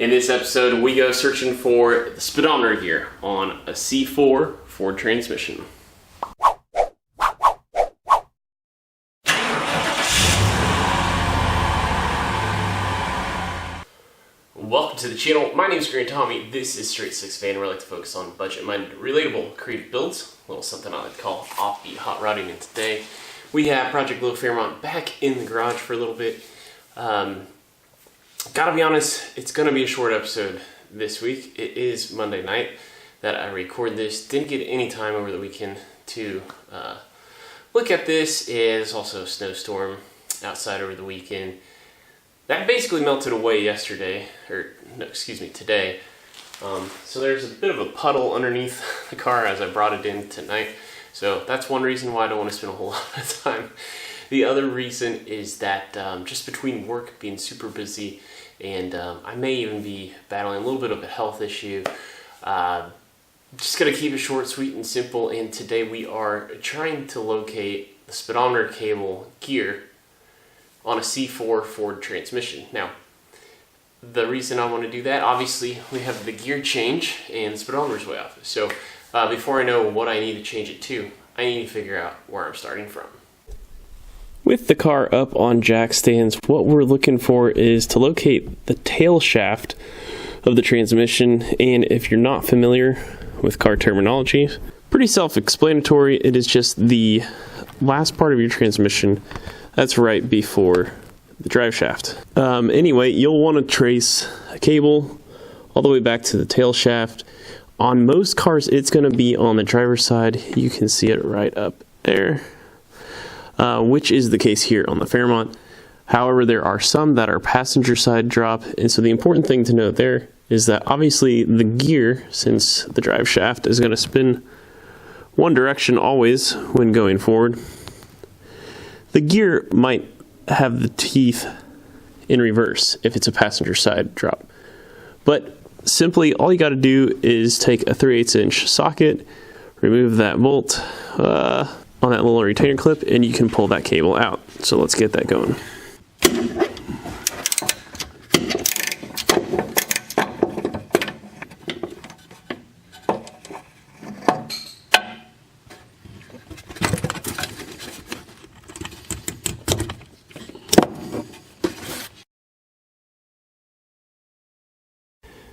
In this episode, we go searching for the speedometer gear on a C4 Ford transmission. Welcome to the channel. My name is Grant Tommy. This is Straight Six Fan, where I like to focus on budget-minded, relatable, creative builds. A little something I like to call offbeat hot rodding. And today, we have Project Low Fairmont back in the garage for a little bit. Gotta be honest, it's gonna be a short episode this week. It is Monday night that I record this. Didn't get any time over the weekend to look at this. It's also a snowstorm outside over the weekend. That basically melted away yesterday, or no, excuse me, today. So there's a bit of a puddle underneath the car as I brought it in tonight. So that's one reason why I don't want to spend a whole lot of time. The other reason is that just between work being super busy and I may even be battling a little bit of a health issue, just going to keep it short, sweet, and simple. And today we are trying to locate the speedometer cable gear on a C4 Ford transmission. Now, the reason I want to do that, obviously, we have the gear change and the speedometer's way off. So before I know what I need to change it to, I need to figure out where I'm starting from. With the car up on jack stands, what we're looking for is to locate the tail shaft of the transmission. And if you're not familiar with car terminology, pretty self-explanatory. It is just the last part of your transmission that's right before the drive shaft. Anyway, you'll want to trace a cable all the way back to the tail shaft. On most cars, it's going to be on the driver's side. You can see it right up there, which is the case here on the Fairmont. However, there are some that are passenger side drop, and so the important thing to note there is that obviously the gear, since the drive shaft is going to spin one direction always when going forward, the gear might have the teeth in reverse if it's a passenger side drop. But simply, all you got to do is take a 3/8 inch socket, remove that bolt on that little retainer clip, and you can pull that cable out. So let's get that going.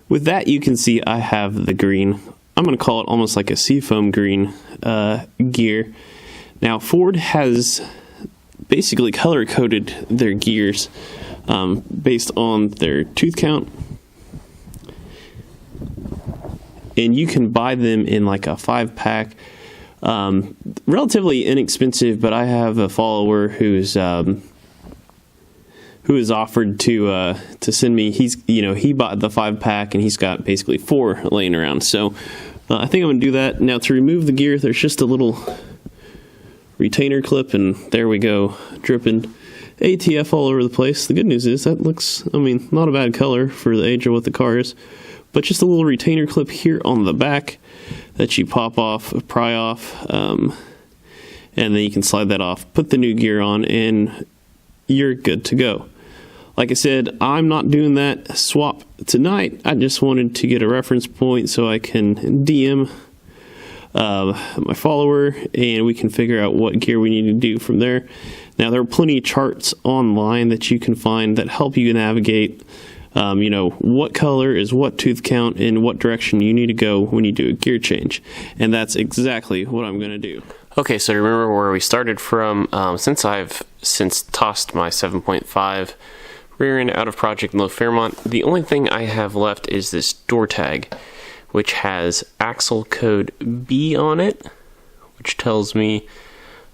With that, you can see I have the green, I'm going to call it almost like a seafoam green gear. Now, Ford has basically color-coded their gears based on their tooth count. And you can buy them in like a 5-pack. Relatively inexpensive, but I have a follower who has offered to send me. He bought the 5-pack and he's got basically 4 laying around. So I think I'm gonna do that. Now, to remove the gear, there's just a little retainer clip, and there we go, dripping ATF all over the place. The good news is that looks, not a bad color for the age of what the car is, but just a little retainer clip here on the back that you pop off, pry off, and then you can slide that off, put the new gear on, and you're good to go. Like I said, I'm not doing that swap tonight. I just wanted to get a reference point so I can DM my follower, and we can figure out what gear we need to do from there. Now, there are plenty of charts online that you can find that help you navigate, what color is what tooth count and what direction you need to go when you do a gear change. And that's exactly what I'm going to do. Okay, so remember where we started from. Since I've tossed my 7.5 rear end out of Project Low Fairmont, the only thing I have left is this door tag, which has axle code B on it, which tells me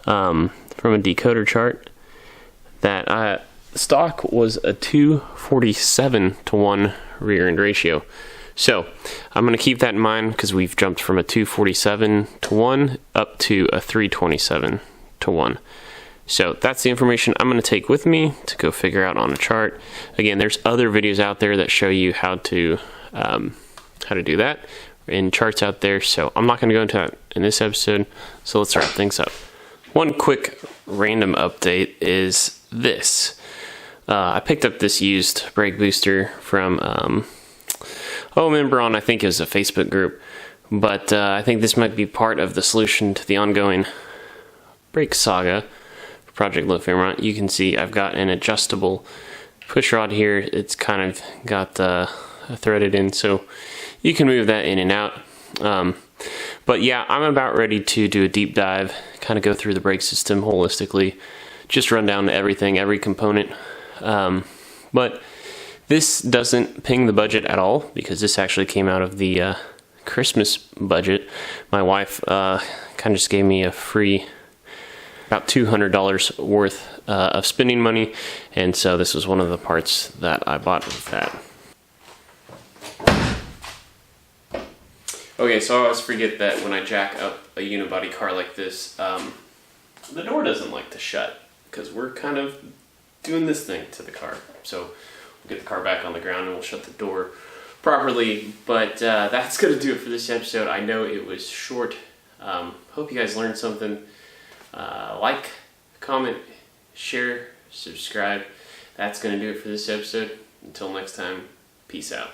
from a decoder chart that stock was a 247-to-1 rear end ratio. So I'm going to keep that in mind because we've jumped from a 247-to-1 up to a 327-to-1. So that's the information I'm going to take with me to go figure out on a chart. Again, there's other videos out there that show you how to do that in charts out there, so I'm not going to go into that in this episode. So let's wrap things up. One quick random update is this. I picked up this used brake booster from member on, I think, is a Facebook group. But I think this might be part of the solution to the ongoing brake saga for Project Low Fairmont. You can see I've got an adjustable push rod here. It's kind of got threaded in, so you can move that in and out. But yeah, I'm about ready to do a deep dive, kind of go through the brake system holistically, just run down everything, every component. But this doesn't ping the budget at all, because this actually came out of the Christmas budget. My wife kind of just gave me a free about $200 worth of spending money, and so this was one of the parts that I bought with that. Okay, so I always forget that when I jack up a unibody car like this, the door doesn't like to shut, because we're kind of doing this thing to the car. So we'll get the car back on the ground and we'll shut the door properly. But that's going to do it for this episode. I know it was short. Hope you guys learned something. Like, comment, share, subscribe. That's going to do it for this episode. Until next time, peace out.